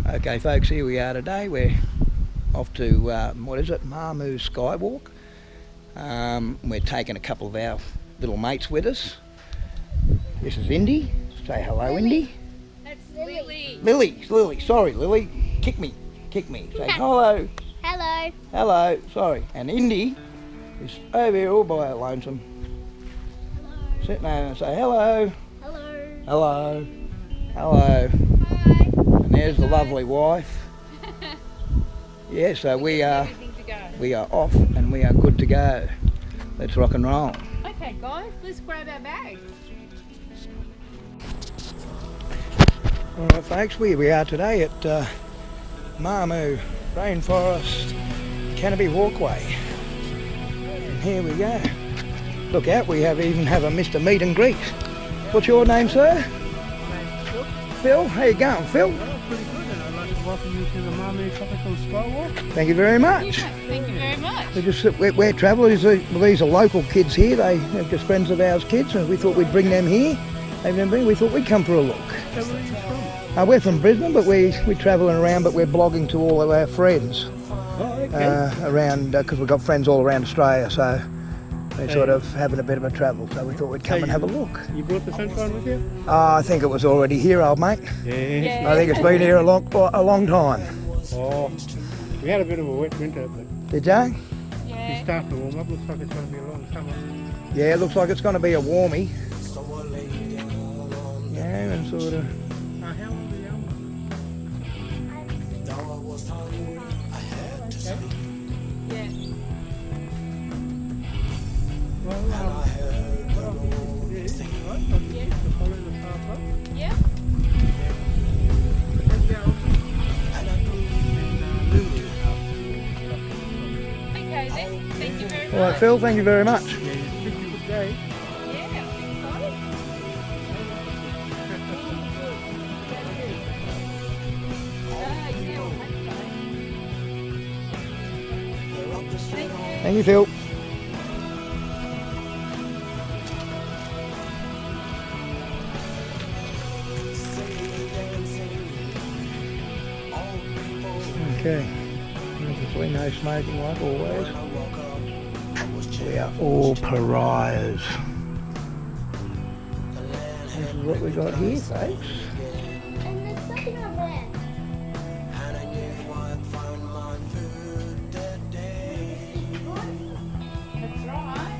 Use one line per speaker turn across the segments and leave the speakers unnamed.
Okay folks, here we are today. We're off to, what is it, MaMu Skywalk. We're taking a couple of our little mates with us. This is Indy. Say hello,
Lily.
Indy.
That's Lily.
Lily, sorry Lily. Kick me. Say hello.
Hello.
Hello, sorry. And Indy is over here all by her lonesome.
Hello.
Sitting there and say hello.
Hello.
Hello.
Hi.
And there's the lovely wife. Yeah, so we are off and we are good to go. Let's rock and roll.
Okay guys, let's grab our bags.
Alright folks, here we are today at MaMu Rainforest Canopy Walkway. And here we go. Look out, we even have a Mr. Meet and Greet. What's your name, sir? Phil? How you going, Phil?
Well, pretty good, and I'd like to welcome you to the MaMu Tropical Skywalk.
Thank you very much.
Thank you very much.
We're travellers. These are local kids here. They're just friends of ours kids, and we thought we'd bring them here. They've never been. We thought we'd come for a look.
So where are you from?
We're from Brisbane, but we're travelling around, but we're blogging to all of our friends
Oh, okay.
around, because we've got friends all around Australia, so we're sort of having a bit of a travel, so we thought we'd come and have a look.
You brought the sunshine with you?
I think it was already here, old mate.
Yeah.
I think it's been here a long time.
Oh, we had a bit of a wet winter, but
Did you?
it's starting to warm up. Looks like it's going to be a long summer.
Yeah, it looks like it's going to be a warmie. Yeah, and sort of...
How old are you?
Yeah.
Well, what I'll do is, right, I'll
Yeah.
to follow the path up.
Yeah.
And go. And Lulu will help you.
Okay then. Thank you very much.
All right, Phil, thank you very much.
Yeah, it's a good day.
Yeah. Excited.
Thank you, Phil. Okay, obviously no smoking like always. We are all pariahs. This is what we got here, folks.
And there's something over there.
That's right.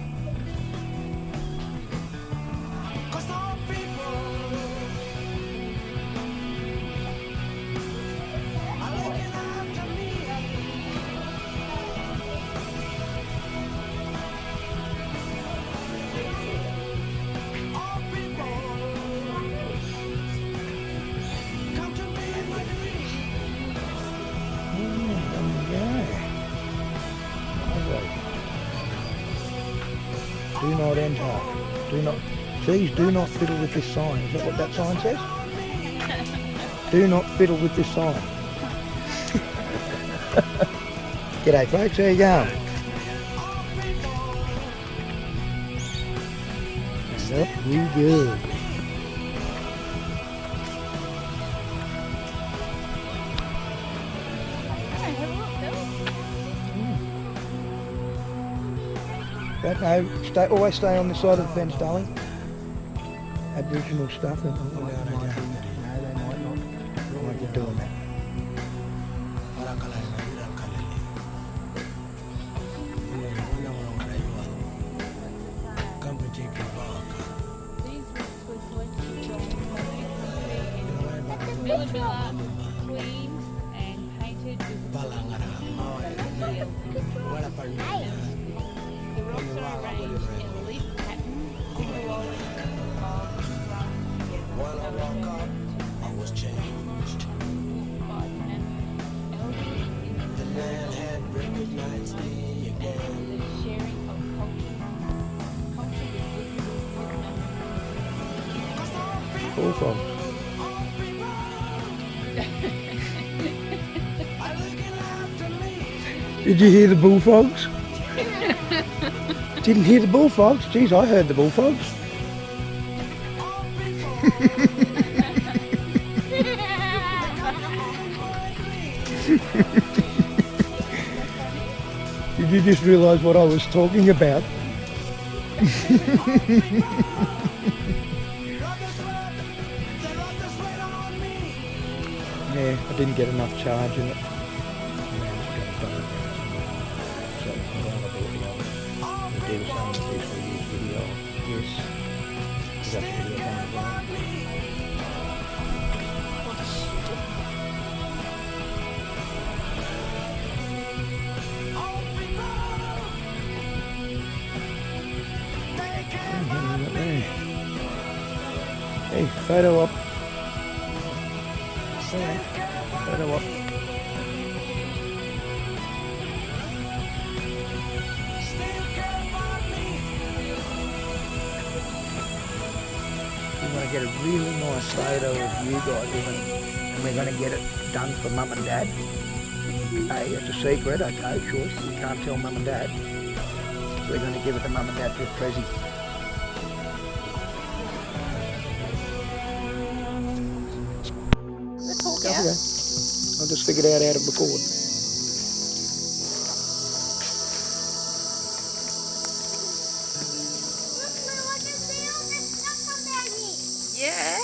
Do not enter. Do not. Please do not fiddle with this sign. Is that what that sign says? Do not fiddle with this sign. G'day folks, how you going? And up we go.
Hey, have a look, Bill.
But no, always stay on this side of the fence, darling. Aboriginal stuff. And, no, they might not. They might be doing that.
These rocks were collected from Miller cleaned and painted with the rocks are arranged in a leaf pattern, similarly
I was changed. The land had recognized me again.
The sharing of
Bullfrogs. Did you hear the bullfrogs? Didn't hear the bullfrogs? Geez, I heard the bullfrogs. you just realise what I was talking about? Yeah, I didn't get enough charge in it. So I'm going to do some of this video. Yes. Is that the video coming down? Hey, photo op. Hey, photo op. We want to get a really nice photo of you guys, and we're going to get it done for Mum and Dad. Hey, it's a secret, okay, sure, you can't tell Mum and Dad. We're going to give it to Mum and Dad for a present. Okay. I just figured out how to record.
Yeah.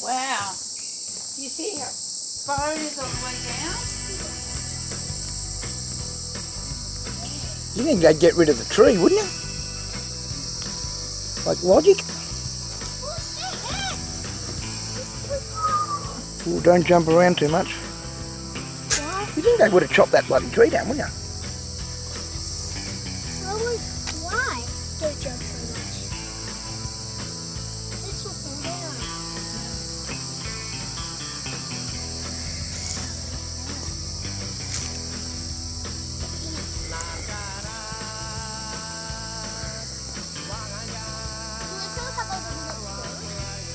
Wow. You see how far it is all the way down?
You think they'd get rid of the tree, wouldn't you? Like logic? Well, don't jump around too much. You think they would have chopped that bloody tree down, wouldn't you?
Why don't jump so much? This will fall down.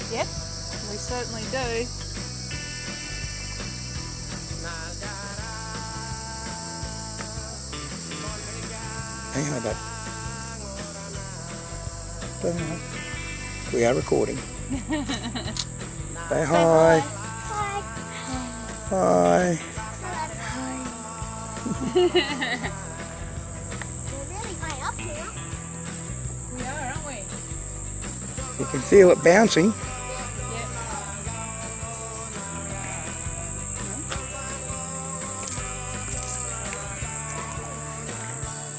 Yep, we certainly do.
Hang on, bud. Say hi. We are recording. Say hi.
Hi.
Hi.
We're really high up here.
We are, aren't we?
You can feel it bouncing.
Yep.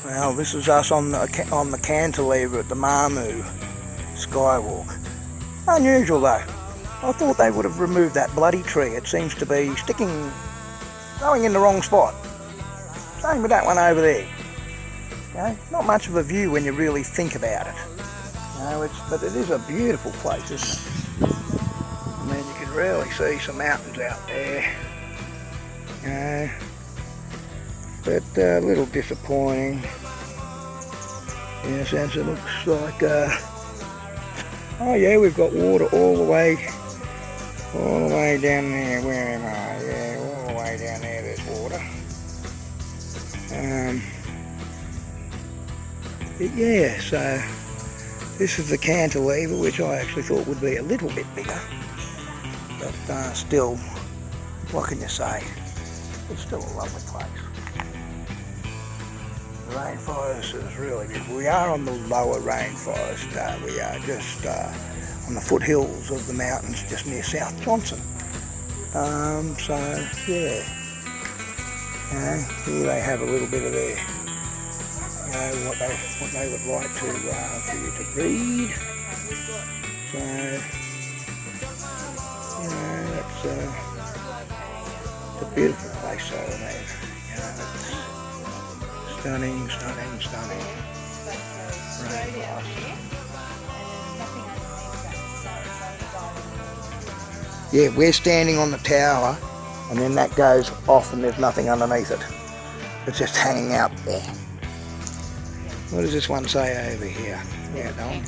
Well, this is us on the cantilever at the MaMu Skywalk. Unusual though. I thought they would have removed that bloody tree. It seems to be going in the wrong spot. Same with that one over there. You know, not much of a view when you really think about it. You know, but it is a beautiful place, isn't it? I mean, you can really see some mountains out there. You know, but a little disappointing in a sense. It looks like oh yeah, we've got water all the way down there. Where am I? Yeah, all the way down there there's water. But yeah, so this is the cantilever, which I actually thought would be a little bit bigger, but still, what can you say? It's still a lovely place. The rainforest is really beautiful. We are on the lower rainforest. We are just on the foothills of the mountains just near South Johnson. So yeah, here they have a little bit of their, what they would like to for you to read. So that's it's a beautiful place. So it's stunning. Yeah, we're standing on the tower, and then that goes off and there's nothing underneath it. It's just hanging out there. What does this one say over here? Yeah, Don.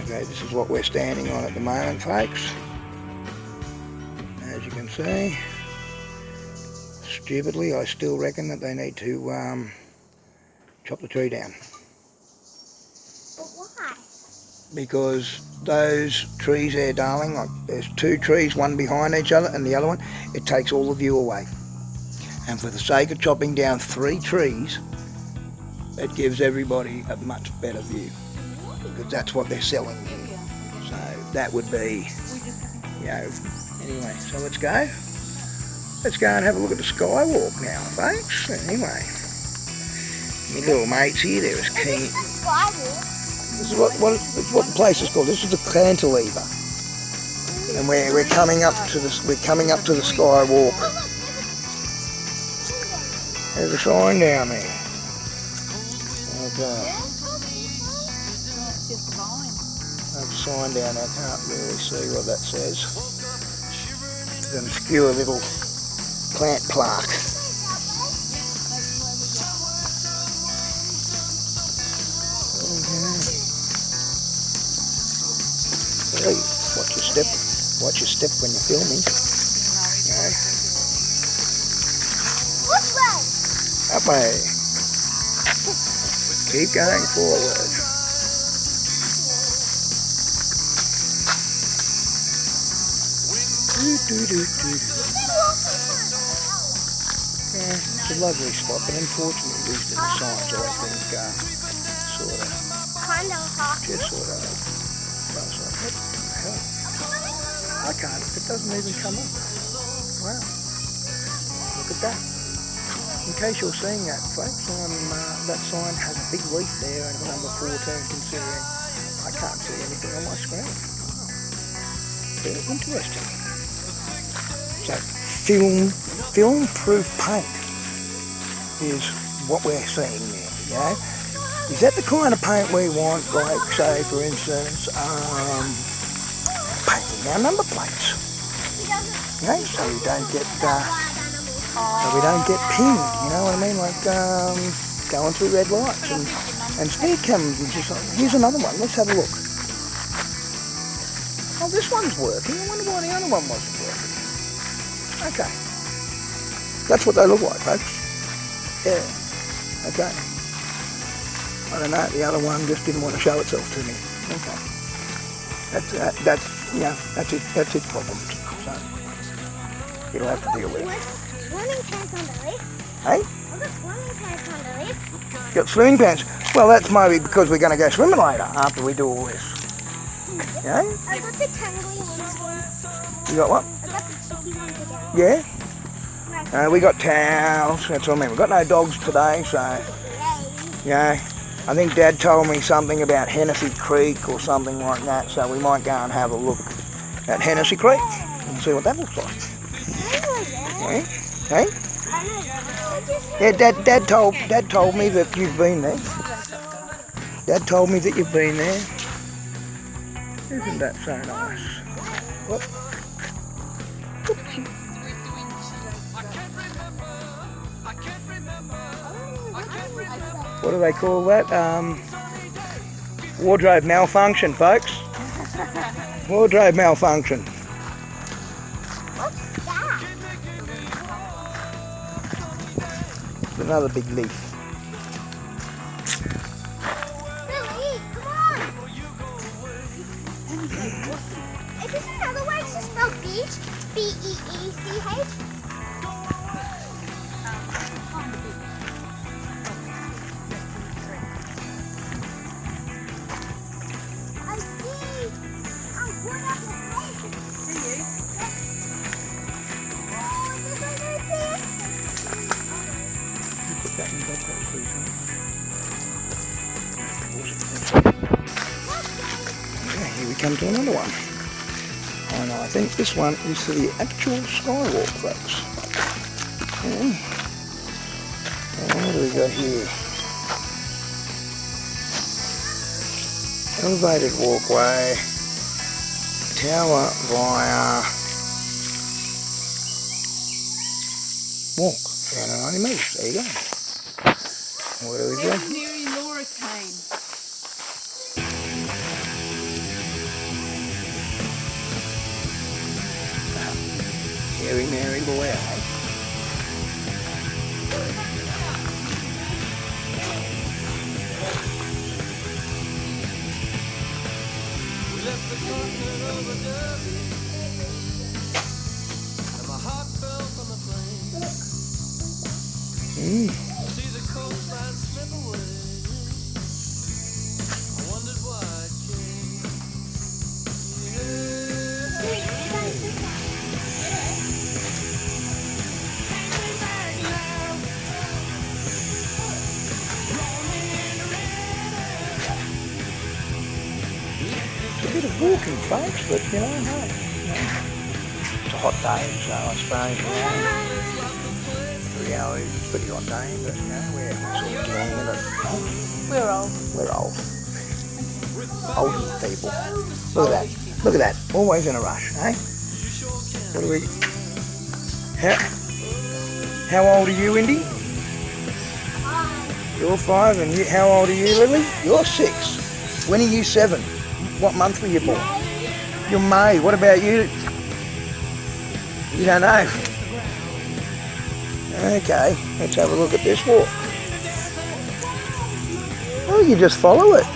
Okay, this is what we're standing on at the moment, folks. As you can see, stupidly, I still reckon that they need to chop the tree down. because those trees there, darling, like there's two trees, one behind each other and the other one, it takes all the view away. And for the sake of chopping down 3 trees, it gives everybody a much better view, because that's what they're selling here. So that would be, you know, anyway, so let's go. Let's go and have a look at the Skywalk now, folks. Anyway, my little mates here, they're as keen.
Is this the Skywalk?
This is what the place is called. This is the cantilever, and we're coming up to the Skywalk. There's a sign down there. Okay.
Just a vine.
There's a sign down there. I can't really see what that says. It's an obscure little plant plaque. Hey, watch your step. Watch your step when you're filming. Okay.
Which way?
That way. Keep going forward. Yeah, it's a lovely spot, but unfortunately these little signs I think sort of,
Kind of hot.
just sort of, what the hell? I can't, it doesn't even come up. Wow, look at that. In case you're seeing that, folks, that sign has a big leaf there and number 14, considering I can't see anything on my screen. Very interesting. So, film-proof paint is what we're seeing there, you know? Is that the kind of paint we want, like, say, for instance, painting our number plates? You know, so we don't get, pinged, you know what I mean? Like, going through red lights and speed cameras and just like, here's another one, let's have a look. Oh, this one's working, I wonder why the other one wasn't working. Okay. That's what they look like, folks. Yeah. Okay. I don't know, the other one just didn't want to show itself to me. Okay. That's its problem. So, it'll have to deal with it.
Swimming pants on the list.
Hey?
I've got swimming pants on the list.
Got swimming pants. Well, that's maybe because we're going to go swimming later after we do all this. Yeah?
I got the tangly ones again.
You got what?
I got the sticky ones again.
Yeah? We got towels. That's what I mean. We've got no dogs today, so,
Yay.
yeah. I think Dad told me something about Hennessy Creek or something like that, so we might go and have a look at Hennessy Creek and see what that looks like. Yeah? Hey? Yeah, Dad told me that you've been there. Dad told me that you've been there. Isn't that so nice? What? What do they call that? Wardrobe malfunction, folks. Wardrobe malfunction.
What's that?
Another big leaf.
Billy, come on. Is this another way to spell beach? B-E-E-C-H? I see. I'm going up the place.
See you?
Oh, is this what I see?
Put that in the backpack, please, yeah, here we come to another one. And I think this one is the actual Skywalk, folks. Yeah. What do we got here? Elevated walkway, tower via walk, 390 metres. There you go. What do we got?
Mary Laura came.
Mary Lawyer, eh?
of a derby, and my heart fell from the plane. See the coastline slip away. I wondered why it came.
It's a bit of walking, folks, but you know, hey, it's a hot day, so I suppose 3 hours is a pretty hot day, but you know, we're sort of dealing with it.
We're old.
We're old. Older people. Look at that. Look at that. Always in a rush, eh? What are we... How old are you, Indy? You're 5, and you, how old are you, Lily? You're 6. When are you 7? What month were you born? You're May. What about you? You don't know? Okay, let's have a look at this walk. Oh, you just follow it.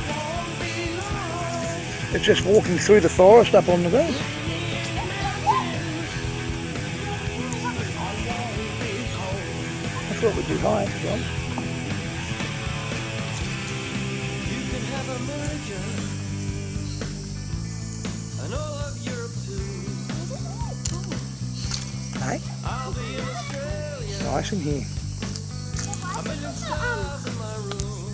It's just walking through the forest up on the road. I thought we'd do high, John.
You can have America and all of Europe too.
Hey,
I'll be in Australia.
nice in here.
A million stars in my room.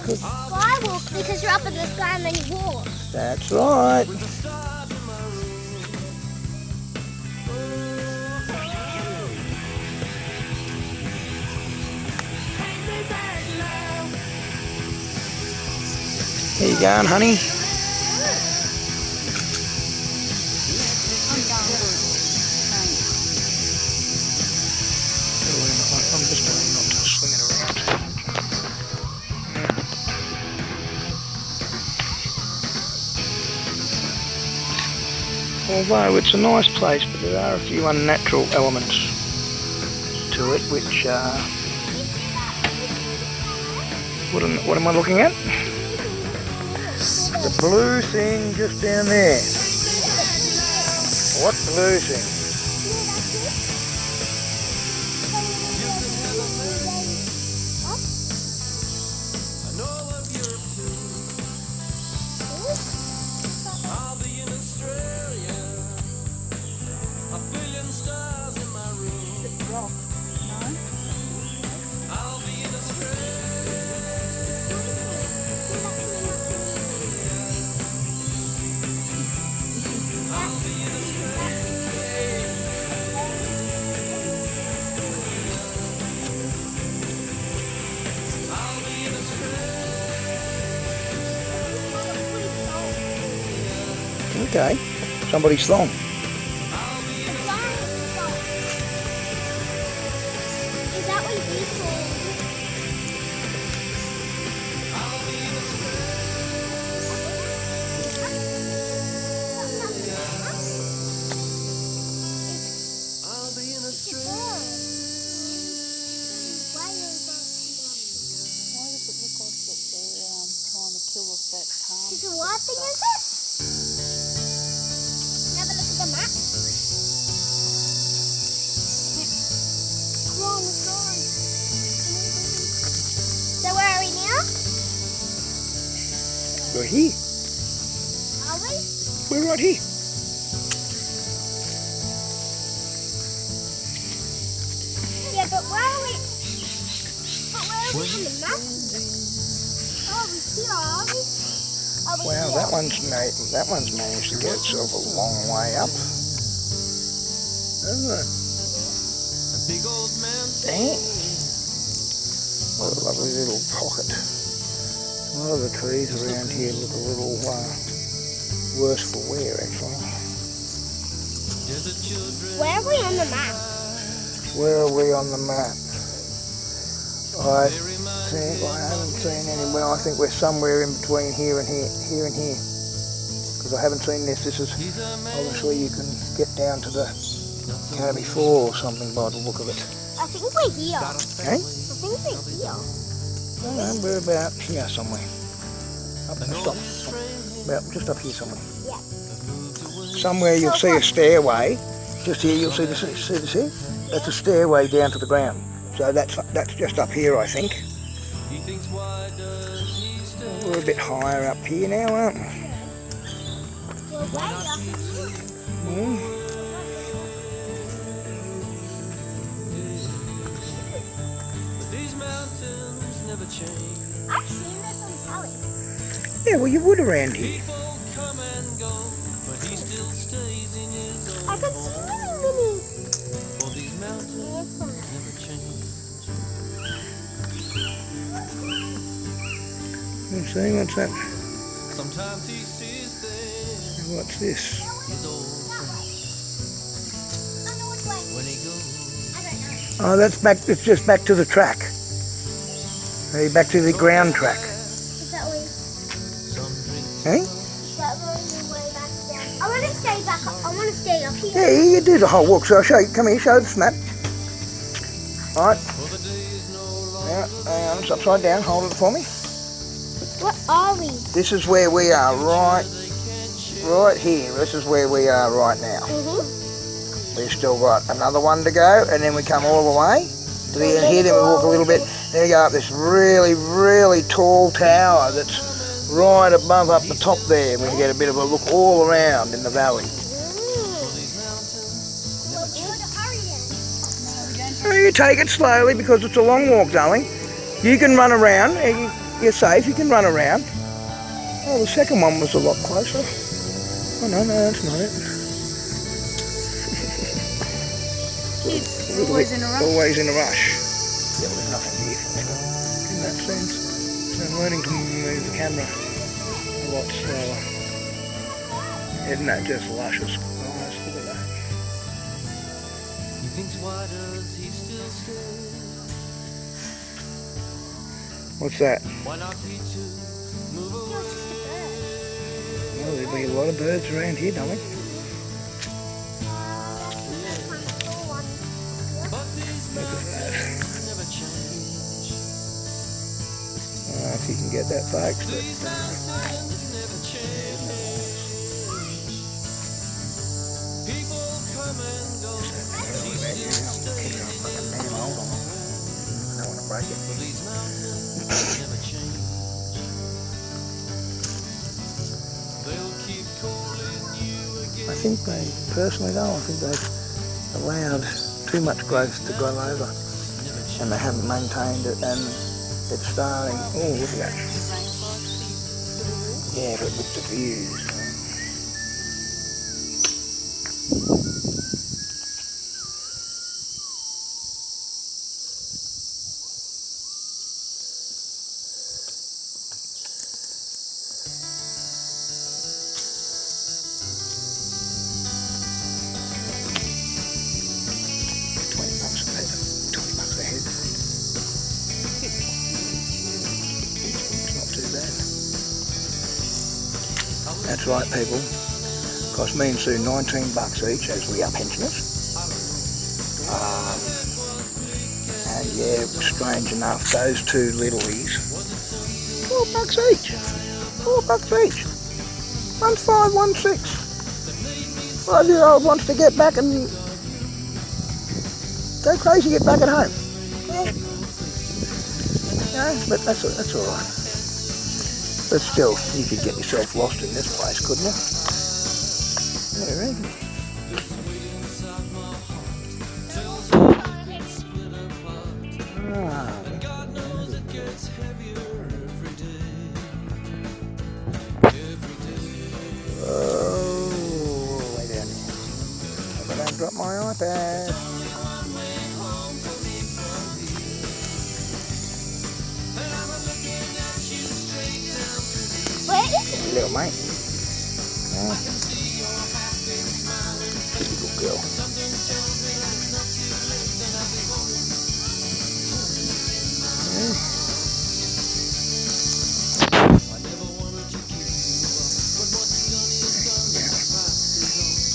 Skywalk, because you're up in the sky and then you walk.
That's right.
With the stars in my room. Take me back now.
Here you going, honey? I'm just trying not to swing it around. Although it's a nice place, but there are a few unnatural elements to it, which what am I looking at? The blue thing just down there. What blue thing?
And all of Europe too. I'll be in Australia. A billion stars in my room.
Rock. No?
I'll be in Australia. I'll be in Australia. I'll be in Australia.
Okay, somebody's song.
Is that what you call?
I'll be in Australia.
Why is that?
Why does it look like that they're trying to kill off that palm?
Is it what thing is it? Have a look at the map. Come on, let's go. So where are we now?
We're here.
Are we?
We're right here.
Yeah, but where are we? But where are we on the map? Oh, we're here, are we? Are we
Wow,
here?
that one's managed to get itself a long way up. Isn't it?
A big old mountain.
Dang. What a lovely little pocket. A lot of the trees around here look a little worse for wear, actually.
Desert children.
Where are we on the map?
Where are we on the map? I haven't seen anywhere. I think we're somewhere in between here and here, and here. Because I haven't seen this. This is obviously you can get down to the Canopy 4 or something by the look of it.
I think we're here.
Okay?
I think we're here.
No, we're about here somewhere. Up, stop. Well, just up here somewhere.
Yeah.
Somewhere you'll see a stairway. Just here you'll see this here? That's a stairway down to the ground. So that's just up here, I think. We're a bit higher up here now, aren't we?
We're way up here.
These mountains never change.
I've seen this on telly.
Yeah, well you would around here.
People come and go, but he still stays in his own.
I could see mini.
For these mountains never change.
Let's see, what's that?
Sometimes he sees things.
What's this?
His old friend. When he goes.
I don't know.
Oh, that's back. It's just back to the track. Hey, back to the ground track.
Is that way?
Hey?
Is that way back down? I want to stay back up. I want to stay up here.
Yeah, you do the whole walk. So I'll show you. Come here, show the snap. All right. Yeah, hang on, it's upside down. Hold it for me.
What are we?
This is where we are right here. This is where we are right now. We've still got another one to go, and then we come all the way to the end here. Then we walk a little bit. Then we go up this really, really tall tower that's right above up the top there. We can get a bit of a look all around in the valley. You take it slowly because it's a long walk, darling. You can run around. You're safe. You can run around. Oh, the second one was a lot closer. Oh no, that's not it.
Always in a rush.
Always in a rush. Yeah, there's nothing here for me in that sense. So I'm learning to move the camera a lot slower. Isn't that just luscious? Nice, look at that.
He thinks, why does he still stay?
What's that?
Why not we two move away?
Well, there'll be a lot of birds around here, darling.
But these
Look at that.
mountains never change.
If you can get that, folks. But,
These mountains never change. People come and go. He still stays in his
hold on. I don't want to break it.
For these mountains never change. They'll keep calling you again.
I think personally though, I think they've allowed too much growth to grow over, and they haven't maintained it, and it's starting. Oh, look at that! Yeah, but with the views. That's right, people. Cost me and Sue $19 each as we are pensioners. And yeah, strange enough, those two littlies, $4 each. $4 each. One's 5, one's 6. 5-year-old wants to get back and go crazy, get back at home. Yeah, but that's all right. But still, you could get yourself lost in this place, couldn't you? Yeah, I reckon. Oh, way down here. Hope I don't drop my iPad.
Where is it?
Little mate. Oh. Good girl. Yeah.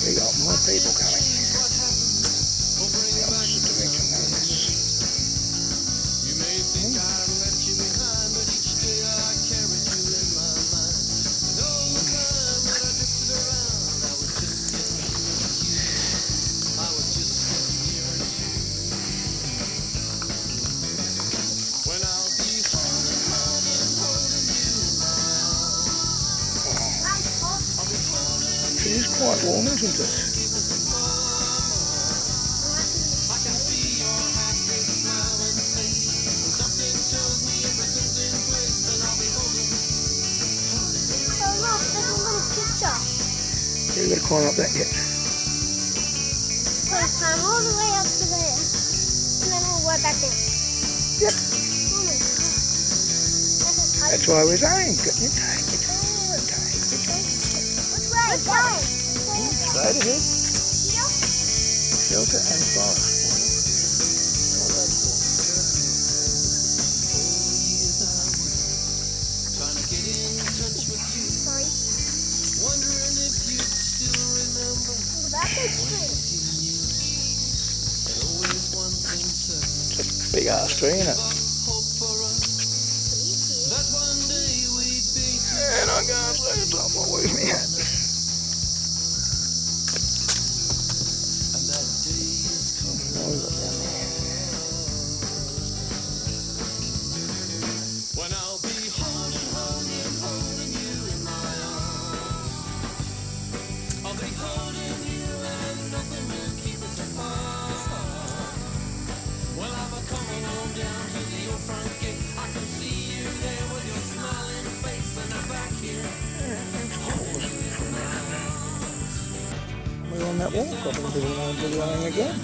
We got more people coming. The opposite direction than this.
You may think I left you behind, but each day I carried you in my mind. And oh,
warm, isn't it?
Oh look, there's a little picture.
Yeah, we've got to climb up that yet.
We'll climb all the way up to there. And then we'll work back down.
Yep.
Oh my god. That's a tight.
That's why we're saying, take your time, take your time.
Which way? Which way?
Straight ahead.
Here?
Shelter and forest.
Sorry.
Wondering if you still remember.
Oh, that's a tree.
And always one thing certain.
It's a big ass tree, isn't it?
Hope for us that one day we'd be
And I can't lose something with me hat.
and that day is coming. When I'll be holding you in my arms. I'll be holding you and nothing will keep us apart. Well, I'm coming on down to the old front gate. I can see you there with your smiling face, and I'm back here.
We're on that walk. I've been videoing again.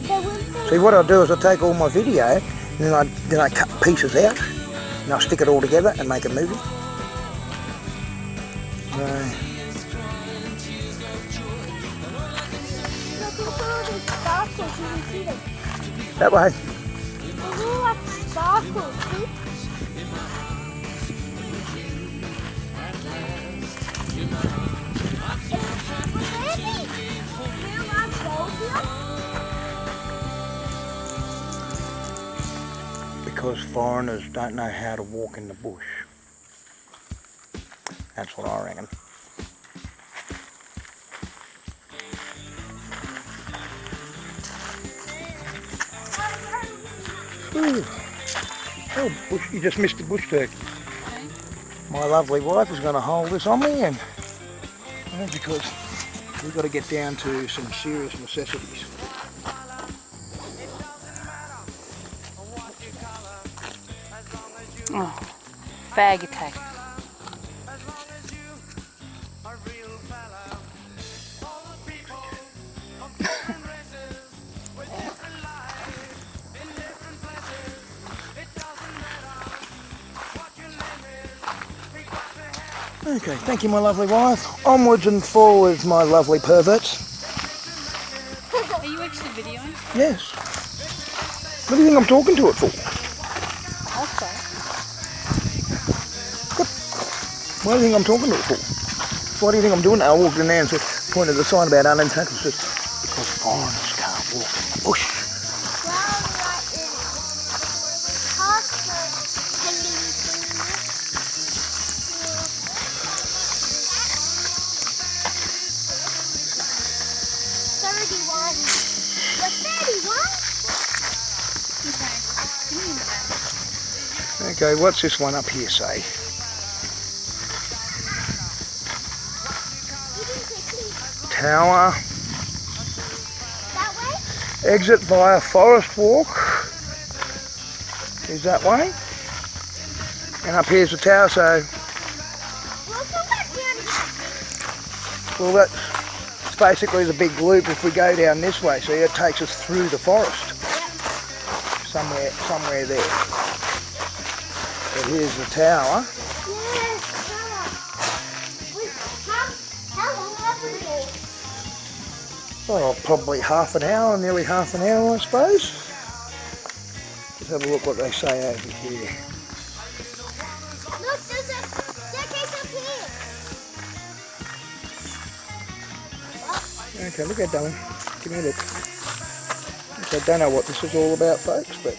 There was
See, what I'll do is I'll take all my video and then I cut pieces out and I'll stick it all together and make a movie. Right.
look at all these sparkles. You can see them.
That way.
They're all like sparkles. See?
Because foreigners don't know how to walk in the bush. That's what I reckon. Ooh. Oh, bush, you just missed the bush turkey. My lovely wife is going to hold this on me, and because we've got to get down to some serious necessities.
Oh, fag attack.
Okay, thank you, my lovely wife. Onwards and forwards, my lovely perverts.
Are you actually videoing?
Yes. What do you think I'm talking to it for?
Also.
Why do you think I'm talking to it for? Why do you think I'm doing that? I walked in there and pointed the sign about unintentional. Because foreigners can't walk in the bush. Okay, what's this one up here say? Tower.
That way?
Exit via Forest Walk. Is that way? And up here's the tower, so...
We'll come back down again.
Well, that's basically the big loop if we go down this way. So it takes us through the forest. Somewhere there. But here's the tower.
Yes, how long have we walked?
Oh, probably half an hour, nearly half an hour, I suppose. Let's have a look what they say over here.
Look, there's a staircase up here.
Okay, look at darling. Give me a look. Okay, I don't know what this is all about, folks, but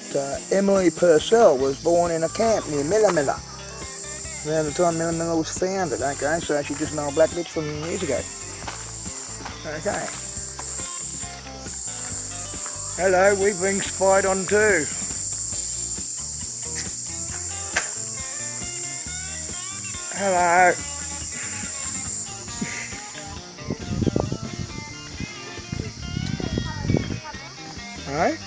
Emily Purcell was born in a camp near Millamilla around the time Millamilla was founded. Okay, so she's just an old black bitch from years ago. Okay. Hello, we've been spied on too. Hello. Alright?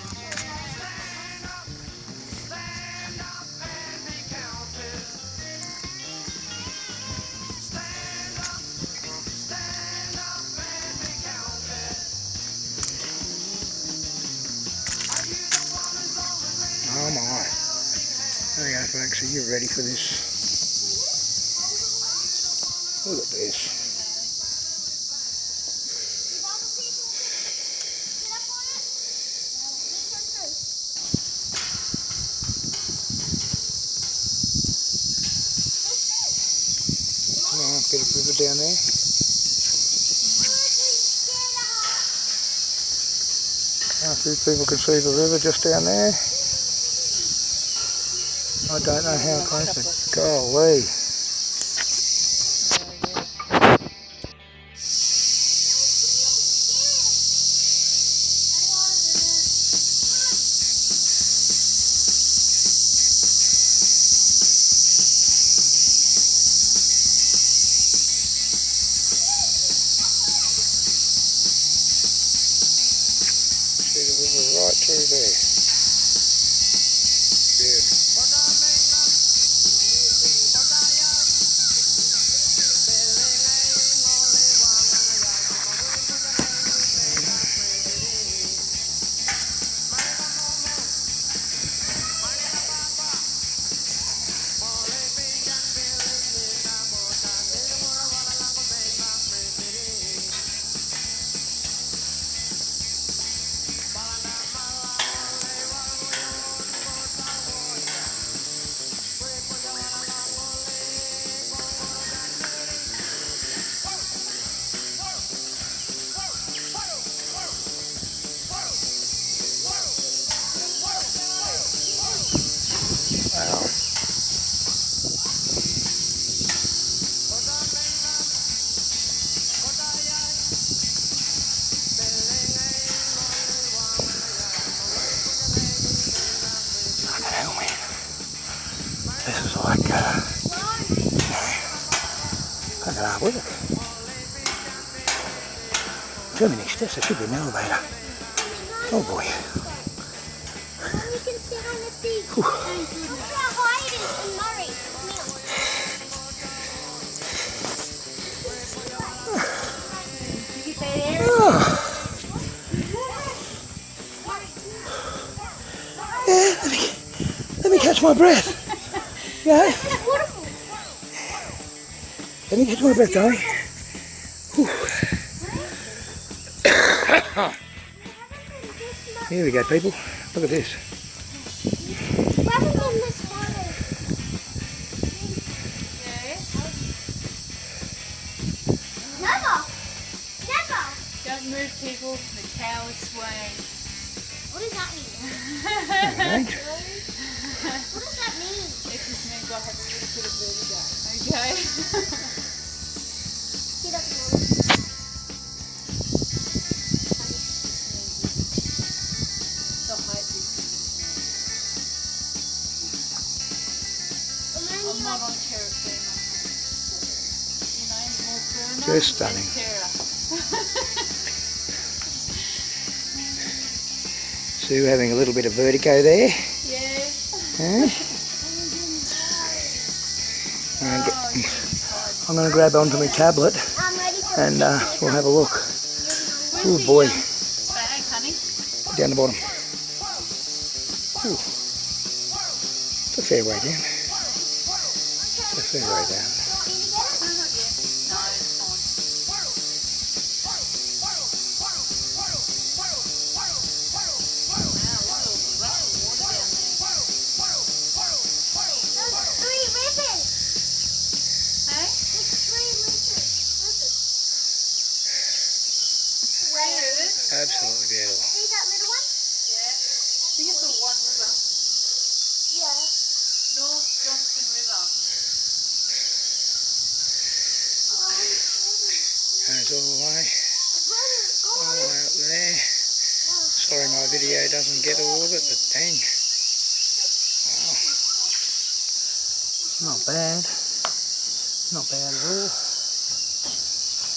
Oh my. There you go folks, are you ready for this? Look at this. Oh, bit of river down there. A few people can see the river just down there. I don't know how close, but golly. See the river right through there. Beautiful. Wow. Fucking hell, man. This is like, fucking hard work. Too many steps, there should be an elevator. Oh boy.
We can sit on the seat.
Whew.
Look how high it is in Murray.
Did you say there?
Oh. Yeah, let me catch my breath. Yeah. Let me catch my breath, darling. Here we go, people. Look at this.
Don't move, people. The tower's swaying.
What does that mean?
Right.
What does that mean?
It just means I have a little bit of vertigo. Okay?
Get up, Mom.
The height is I'm not on terra firma. You know, more firma.
Just stunning.
Terra.
Sue having a little bit of vertigo there.
Yeah.
Huh? I'm going to grab onto my tablet
I'm ready for
and we'll have a look. Oh boy,
Bag, honey.
down the bottom. Ooh. It's a fair way down. It's a fair way down.
No, not yet. No, it's fine. Wow, look at all the rush of water down there.
Those 3 rivers.
Hey?
It's 3 rivers.
Three rivers?
Absolutely beautiful.
See that little one?
Yeah. I think it's the one river.
Yeah.
North Johnston River.
Goes all the way up there. Sorry my video doesn't get all of it, but dang. Wow. Not bad. Not bad at all.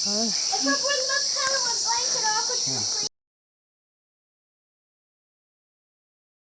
If I bring my pillow and blanket, I could sleep.